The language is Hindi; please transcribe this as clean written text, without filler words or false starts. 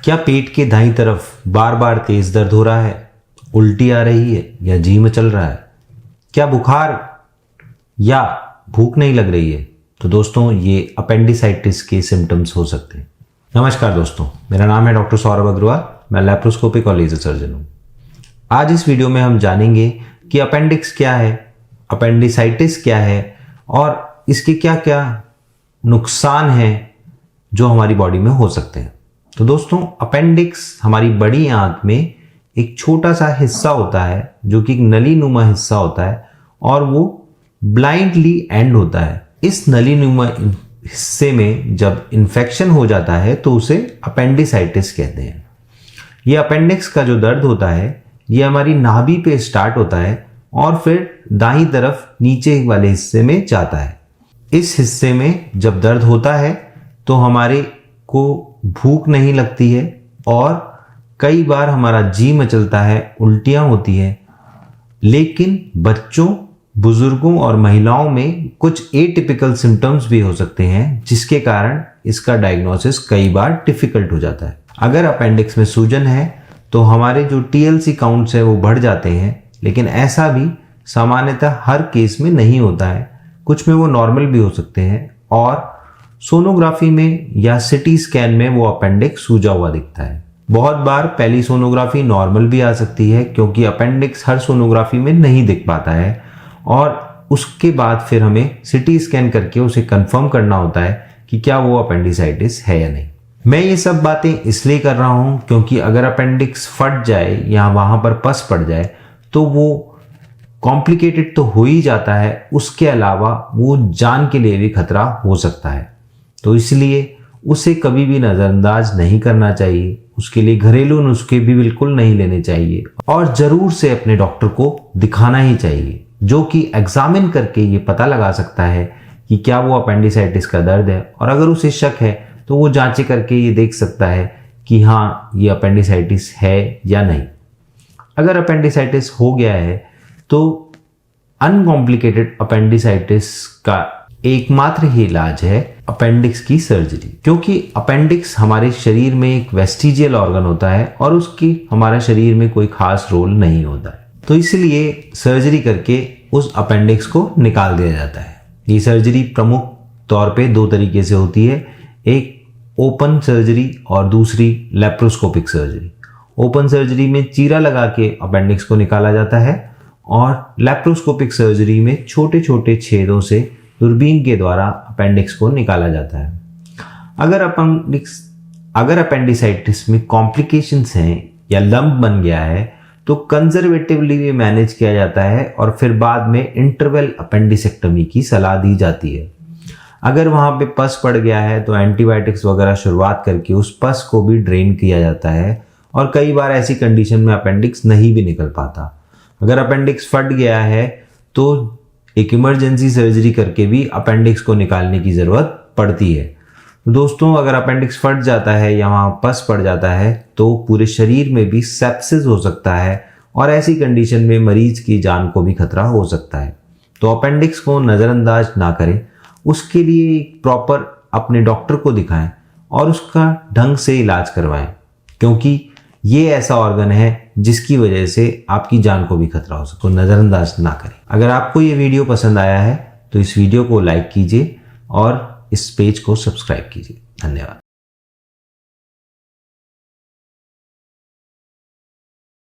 क्या पेट के दाईं तरफ बार बार तेज दर्द हो रहा है, उल्टी आ रही है या जी मचल रहा है? क्या बुखार या भूख नहीं लग रही है? तो दोस्तों ये अपेंडिसाइटिस के सिम्टम्स हो सकते हैं। नमस्कार दोस्तों, मेरा नाम है डॉक्टर सौरभ अग्रवाल। मैं लैप्रोस्कोपिक और लेजर सर्जन हूँ। आज इस वीडियो में हम जानेंगे कि अपेंडिक्स क्या है, अपेंडिसाइटिस क्या है और इसके क्या क्या नुकसान हैं जो हमारी बॉडी में हो सकते हैं। तो दोस्तों, अपेंडिक्स हमारी बड़ी आंत में एक छोटा सा हिस्सा होता है जो कि एक नलीनुमा हिस्सा होता है और वो ब्लाइंडली एंड होता है। इस नलीनुमा हिस्से में जब इन्फेक्शन हो जाता है तो उसे अपेंडिसाइटिस कहते हैं। ये अपेंडिक्स का जो दर्द होता है ये हमारी नाभि पे स्टार्ट होता है और फिर दाईं तरफ नीचे वाले हिस्से में जाता है। इस हिस्से में जब दर्द होता है तो हमारे को भूख नहीं लगती है और कई बार हमारा जी मचलता है, उल्टियां होती है। लेकिन बच्चों, बुजुर्गों और महिलाओं में कुछ एटिपिकल सिम्टम्स भी हो सकते हैं जिसके कारण इसका डायग्नोसिस कई बार डिफिकल्ट हो जाता है। अगर अपेंडिक्स में सूजन है तो हमारे जो TLC काउंट्स है वो बढ़ जाते हैं, लेकिन ऐसा भी सामान्यतः हर केस में नहीं होता है। कुछ में वो नॉर्मल भी हो सकते हैं और सोनोग्राफी में या सिटी स्कैन में वो अपेंडिक्स सूजा हुआ दिखता है। बहुत बार पहली सोनोग्राफी नॉर्मल भी आ सकती है क्योंकि अपेंडिक्स हर सोनोग्राफी में नहीं दिख पाता है और उसके बाद फिर हमें सिटी स्कैन करके उसे कंफर्म करना होता है कि क्या वो अपेंडिसाइटिस है या नहीं। मैं ये सब बातें इसलिए कर रहा हूँ क्योंकि अगर अपेंडिक्स फट जाए या वहाँ पर पस पड़ जाए तो वो कॉम्प्लिकेटेड तो हो ही जाता है, उसके अलावा वो जान के लिए भी खतरा हो सकता है। तो इसलिए उसे कभी भी नज़रअंदाज नहीं करना चाहिए। उसके लिए घरेलू नुस्खे भी बिल्कुल नहीं लेने चाहिए और ज़रूर से अपने डॉक्टर को दिखाना ही चाहिए, जो कि एग्जामिन करके ये पता लगा सकता है कि क्या वो अपेंडिसाइटिस का दर्द है। और अगर उसे शक है तो वो जांचें करके ये देख सकता है कि हाँ, ये अपेंडिसाइटिस है या नहीं। अगर अपेंडिसाइटिस हो गया है तो अनकॉम्प्लिकेटेड अपेंडिसाइटिस का एकमात्र ही इलाज है अपेंडिक्स की सर्जरी, क्योंकि अपेंडिक्स हमारे शरीर में एक वेस्टिजियल ऑर्गन होता है और उसकी हमारे शरीर में कोई खास रोल नहीं होता है। तो इसलिए सर्जरी करके उस अपेंडिक्स को निकाल दिया जाता है। ये सर्जरी प्रमुख तौर पे दो तरीके से होती है, एक ओपन सर्जरी और दूसरी लैप्रोस्कोपिक सर्जरी। ओपन सर्जरी में चीरा लगा के अपेंडिक्स को निकाला जाता है और लैप्रोस्कोपिक सर्जरी में छोटे छोटे छेदों से दूरबीन के द्वारा अपेंडिक्स को निकाला जाता है। अगर अपेंडिसाइटिस में कॉम्प्लिकेशंस हैं या लंप बन गया है तो कंजर्वेटिवली भी मैनेज किया जाता है और फिर बाद में इंटरवल अपेंडिसेक्टमी की सलाह दी जाती है। अगर वहाँ पे पस पड़ गया है तो एंटीबायोटिक्स वगैरह शुरुआत करके उस पस को भी ड्रेन किया जाता है और कई बार ऐसी कंडीशन में अपेंडिक्स नहीं भी निकल पाता। अगर अपेंडिक्स फट गया है तो एक इमरजेंसी सर्जरी करके भी अपेंडिक्स को निकालने की ज़रूरत पड़ती है। दोस्तों, अगर अपेंडिक्स फट जाता है या वहाँ पस पड़ जाता है तो पूरे शरीर में भी सेप्सिस हो सकता है और ऐसी कंडीशन में मरीज की जान को भी खतरा हो सकता है। तो अपेंडिक्स को नज़रअंदाज ना करें, उसके लिए प्रॉपर अपने डॉक्टर को दिखाएं और उसका ढंग से इलाज करवाएं, क्योंकि ये ऐसा ऑर्गन है जिसकी वजह से आपकी जान को भी खतरा हो सकता है। नज़रअंदाज ना करें। अगर आपको ये वीडियो पसंद आया है तो इस वीडियो को लाइक कीजिए और इस पेज को सब्सक्राइब कीजिए। धन्यवाद।